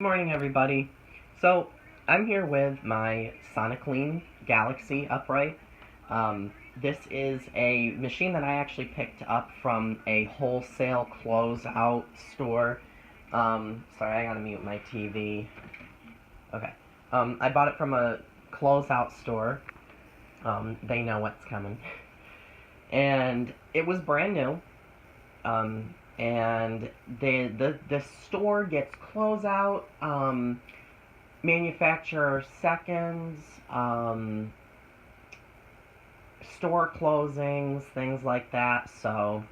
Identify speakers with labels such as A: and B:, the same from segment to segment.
A: Good morning, everybody. So, I'm here with my Soniclean Galaxy upright. This is a machine that I actually picked up from a wholesale closeout store. Sorry, I gotta mute my TV. Okay. I bought it from a closeout store. They know what's coming. And it was brand new. And the store gets closeout, manufacturer seconds, store closings, things like that. So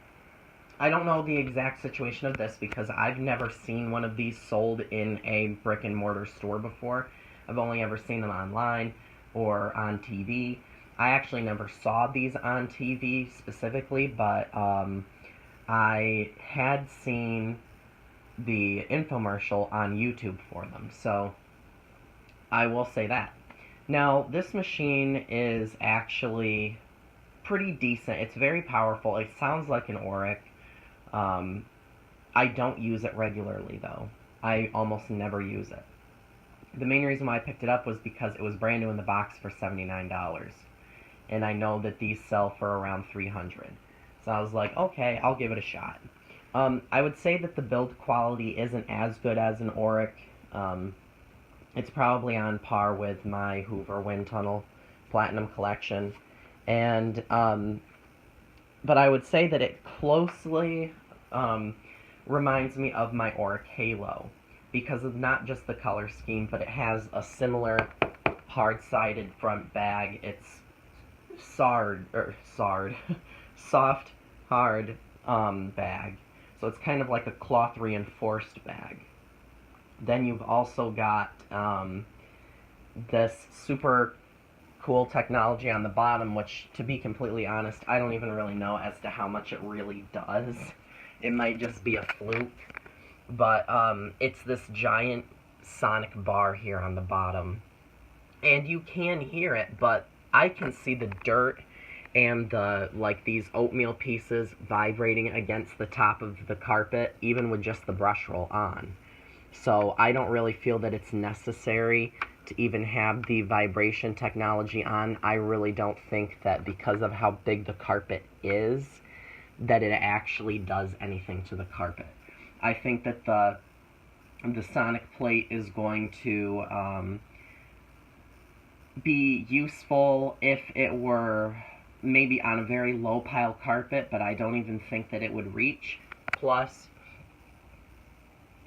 A: I don't know the exact situation of this because I've never seen one of these sold in a brick and mortar store before. I've only ever seen them online or on TV. I actually never saw these on TV specifically, but I had seen the infomercial on YouTube for them, so I will say that. Now, this machine is actually pretty decent. It's very powerful. It sounds like an Auric. I don't use it regularly, though. I almost never use it. The main reason why I picked it up was because it was brand new in the box for $79. And I know that these sell for around $300. So I was like, okay, I'll give it a shot. I would say that the build quality isn't as good as an Auric. It's probably on par with my Hoover Wind Tunnel Platinum Collection. And, but I would say that it closely reminds me of my Auric Halo. Because of not just the color scheme, but it has a similar hard-sided front bag. It's soft, hard bag. So it's kind of like a cloth reinforced bag. Then you've also got this super cool technology on the bottom, which, to be completely honest, I don't even really know as to how much it really does. It might just be a fluke. But it's this giant sonic bar here on the bottom. And you can hear it, but I can see the dirt and these oatmeal pieces vibrating against the top of the carpet, even with just the brush roll on. So I don't really feel that it's necessary to even have the vibration technology on. I really don't think that because of how big the carpet is, that it actually does anything to the carpet. I think that the sonic plate is going to be useful if it were maybe on a very low pile carpet, but I don't even think that it would reach. Plus,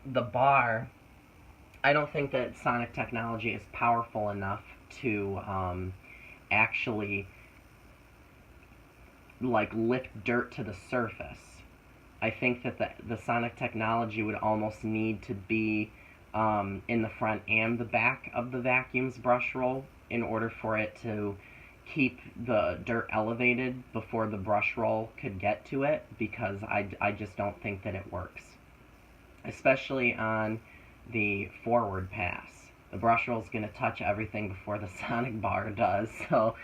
A: the bar, I don't think that sonic technology is powerful enough to actually lift dirt to the surface. I think that the sonic technology would almost need to be in the front and the back of the vacuum's brush roll in order for it to keep the dirt elevated before the brush roll could get to it, because I just don't think that it works. Especially on the forward pass. The brush roll is going to touch everything before the sonic bar does, so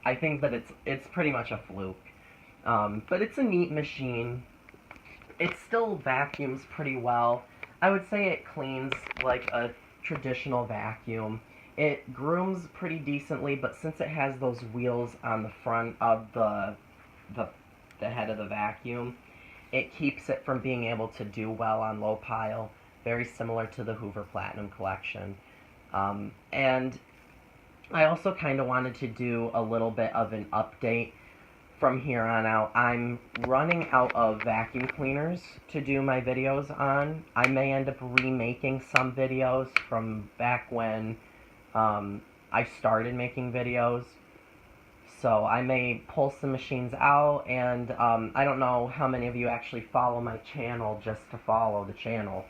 A: I think that it's pretty much a fluke. But it's a neat machine. It still vacuums pretty well. I would say it cleans like a traditional vacuum. It grooms pretty decently, but since it has those wheels on the front of the head of the vacuum, it keeps it from being able to do well on low pile, very similar to the Hoover Platinum Collection. And I also kind of wanted to do a little bit of an update from here on out. I'm running out of vacuum cleaners to do my videos on. I may end up remaking some videos from back when I started making videos. So I may pull some machines out, and I don't know how many of you actually follow my channel just to follow the channel,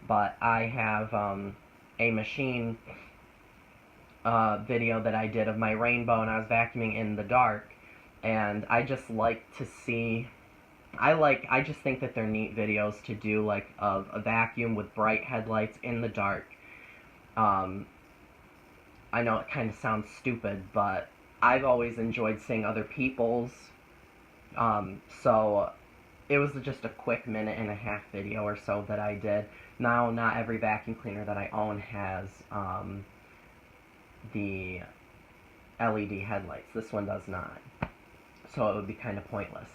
A: but I have a machine video that I did of my rainbow, and I was vacuuming in the dark. And I just like to see, I just think that they're neat videos to do, like, of a vacuum with bright headlights in the dark. I know it kind of sounds stupid, but I've always enjoyed seeing other people's, so it was just a quick minute and a half video or so that I did. Now, not every vacuum cleaner that I own has the LED headlights. This one does not. So it would be kind of pointless.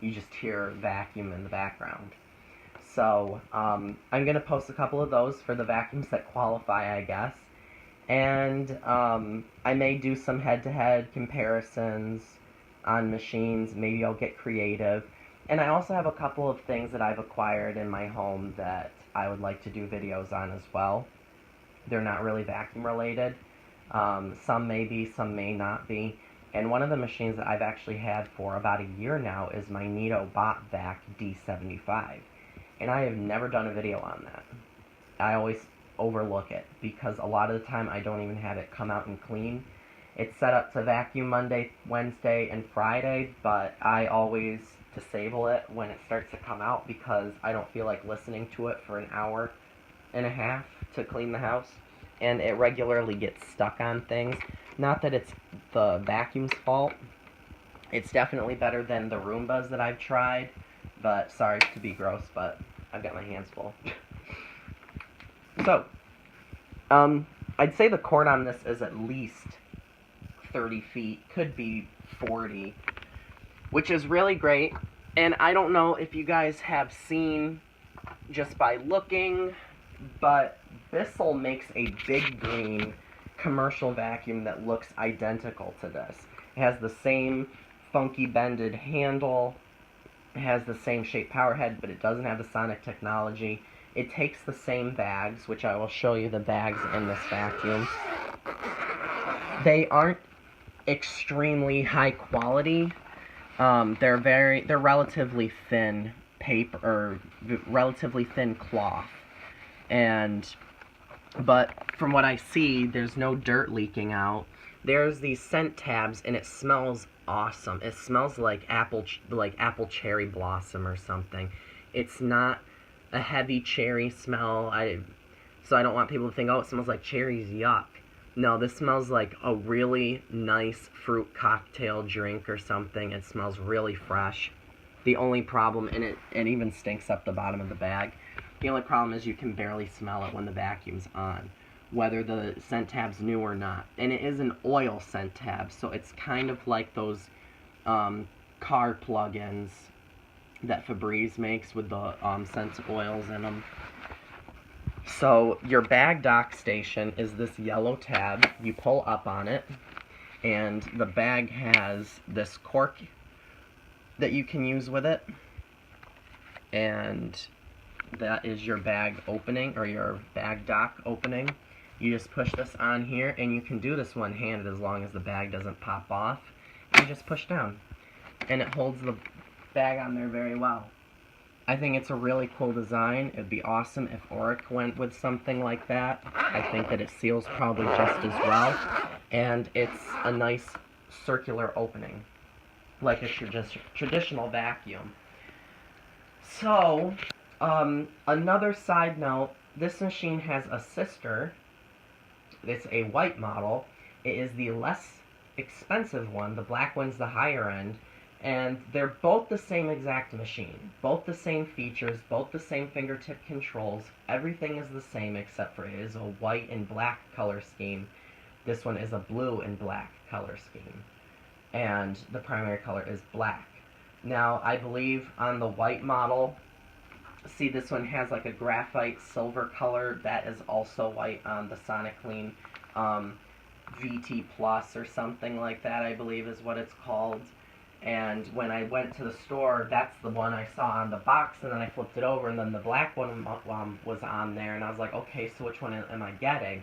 A: You just hear vacuum in the background. So I'm going to post a couple of those for the vacuums that qualify, I guess. And I may do some head-to-head comparisons on machines. Maybe I'll get creative. And I also have a couple of things that I've acquired in my home that I would like to do videos on as well. They're not really vacuum related. Some may be, some may not be. And one of the machines that I've actually had for about a year now is my Neato Bot Vac D75. And I have never done a video on that. I always overlook it because a lot of the time I don't even have it come out and clean. It's set up to vacuum Monday, Wednesday, and Friday, but I always disable it when it starts to come out because I don't feel like listening to it for an hour and a half to clean the house. And it regularly gets stuck on things. Not that it's the vacuum's fault. It's definitely better than the Roombas that I've tried. But sorry to be gross, but I've got my hands full. So, I'd say the cord on this is at least 30 feet, could be 40, which is really great. And I don't know if you guys have seen just by looking, but Bissell makes a big green commercial vacuum that looks identical to this. It has the same funky bended handle, it has the same shaped power head, but it doesn't have the Sonic technology. It takes the same bags, which I will show you the bags in this vacuum. They aren't extremely high quality. They're relatively thin paper, or relatively thin cloth. But from what I see, there's no dirt leaking out. There's these scent tabs, and it smells awesome. It smells like apple cherry blossom or something. It's not a heavy cherry smell. So I don't want people to think, oh, it smells like cherries, yuck. No, this smells like a really nice fruit cocktail drink or something. It smells really fresh. The only problem, and it even stinks up the bottom of the bag, the only problem is you can barely smell it when the vacuum's on, whether the scent tab's new or not. And it is an oil scent tab, so it's kind of like those car plug-ins that Febreze makes with the scent oils in them. So your bag dock station is this yellow tab. You pull up on it, and the bag has this cork that you can use with it, and that is your bag opening, or your bag dock opening. You just push this on here, and you can do this one-handed as long as the bag doesn't pop off. You just push down, and it holds the bag on there very well. I think it's a really cool design. It'd be awesome if Auric went with something like that. I think that it seals probably just as well, and it's a nice circular opening, like a traditional vacuum. So, another side note, this machine has a sister. It's a white model. It is the less expensive one. The black one's the higher end. And they're both the same exact machine. Both the same features, both the same fingertip controls. Everything is the same except for it is a white and black color scheme. This one is a blue and black color scheme. And the primary color is black. Now, I believe on the white model, see, this one has like a graphite silver color. That is also white on the Soniclean VT Plus or something like that, I believe is what it's called. And when I went to the store, that's the one I saw on the box, and then I flipped it over, and then the black one was on there, and I was like, okay, so which one am I getting?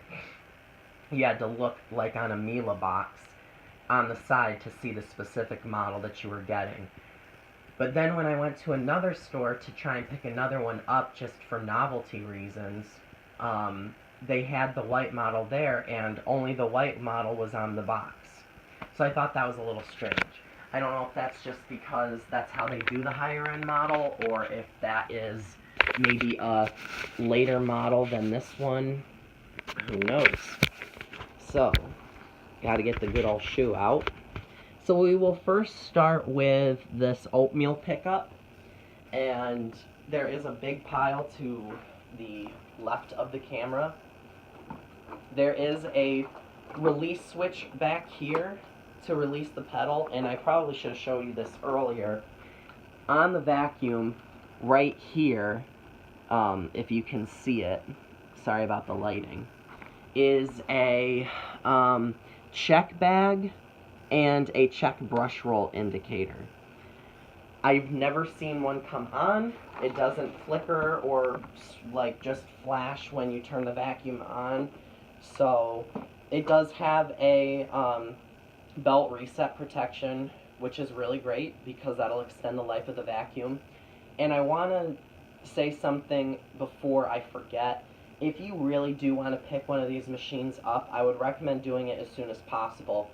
A: You had to look like on a Miele box on the side to see the specific model that you were getting. But then when I went to another store to try and pick another one up just for novelty reasons, they had the white model there, and only the white model was on the box. So I thought that was a little strange. I don't know if that's just because that's how they do the higher end model, or if that is maybe a later model than this one. Who knows? So, gotta get the good old shoe out. So we will first start with this oatmeal pickup, and there is a big pile to the left of the camera, there is a release switch back here to release the pedal, and I probably should have showed you this earlier. On the vacuum, right here, if you can see it, sorry about the lighting, is a check bag and a check brush roll indicator. I've never seen one come on. It doesn't flicker or like just flash when you turn the vacuum on. So it does have a belt reset protection, which is really great because that'll extend the life of the vacuum. And I want to say something before I forget. If you really do want to pick one of these machines up, I would recommend doing it as soon as possible.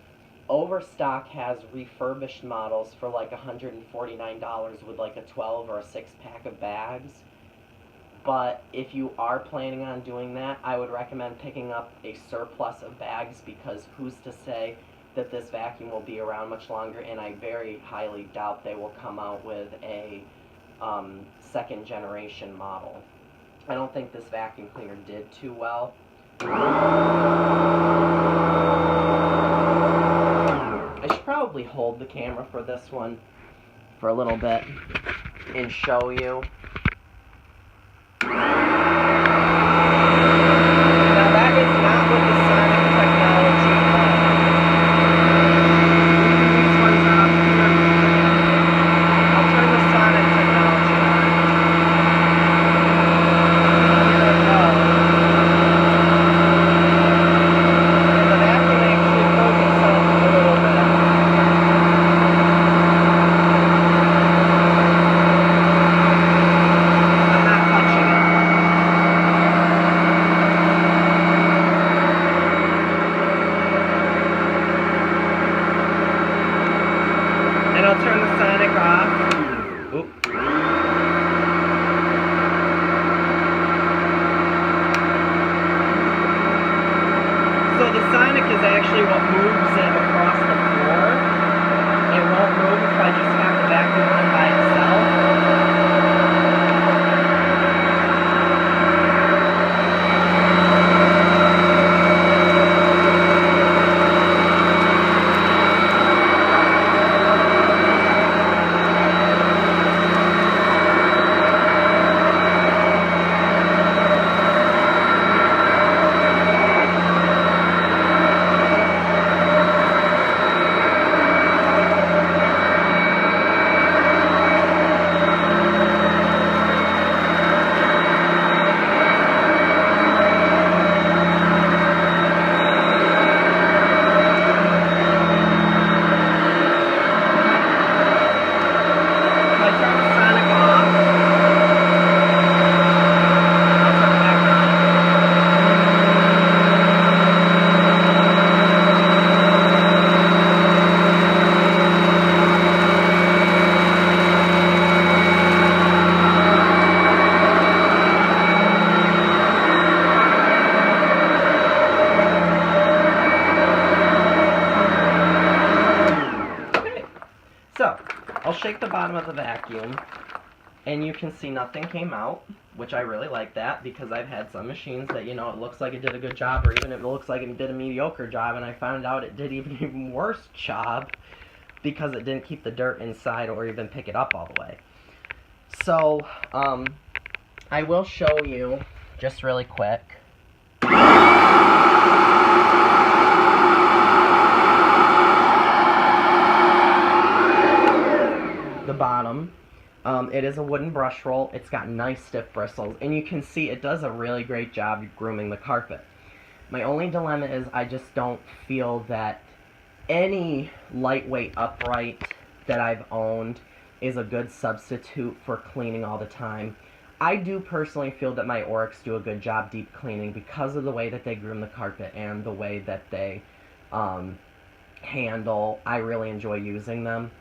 A: Overstock has refurbished models for like $149 with like a 12 or a 6-pack of bags. But if you are planning on doing that, I would recommend picking up a surplus of bags, because who's to say that this vacuum will be around much longer, and I very highly doubt they will come out with a second generation model. I don't think this vacuum cleaner did too well. I should probably hold the camera for this one for a little bit and show you. Now that is not what the Sonic technology was. These ones are up here. I'll turn the Sonic technology on. Here I go. And the vacuum actually pulls itself a little bit. I'm not touching it. And I'll turn the Sonic off. Oop. So the Sonic is actually what moves it across the floor. It won't move if I just have the vacuum on by itself. So, I'll shake the bottom of the vacuum, and you can see nothing came out, which I really like that, because I've had some machines that, you know, it looks like it did a good job, or even if it looks like it did a mediocre job, and I found out it did even worse job because it didn't keep the dirt inside or even pick it up all the way. So, I will show you, just really quick, the bottom. It is a wooden brush roll. It's got nice stiff bristles, and you can see it does a really great job grooming the carpet. My only dilemma is I just don't feel that any lightweight upright that I've owned is a good substitute for cleaning all the time. I do personally feel that my Oryx do a good job deep cleaning because of the way that they groom the carpet and the way that they handle. I really enjoy using them.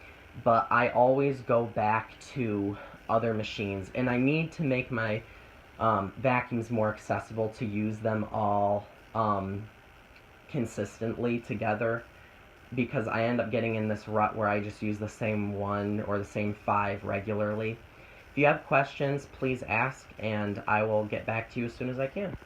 A: But I always go back to other machines, and I need to make my vacuums more accessible to use them all consistently together, because I end up getting in this rut where I just use the same one or the same 5 regularly. If you have questions, please ask, and I will get back to you as soon as I can.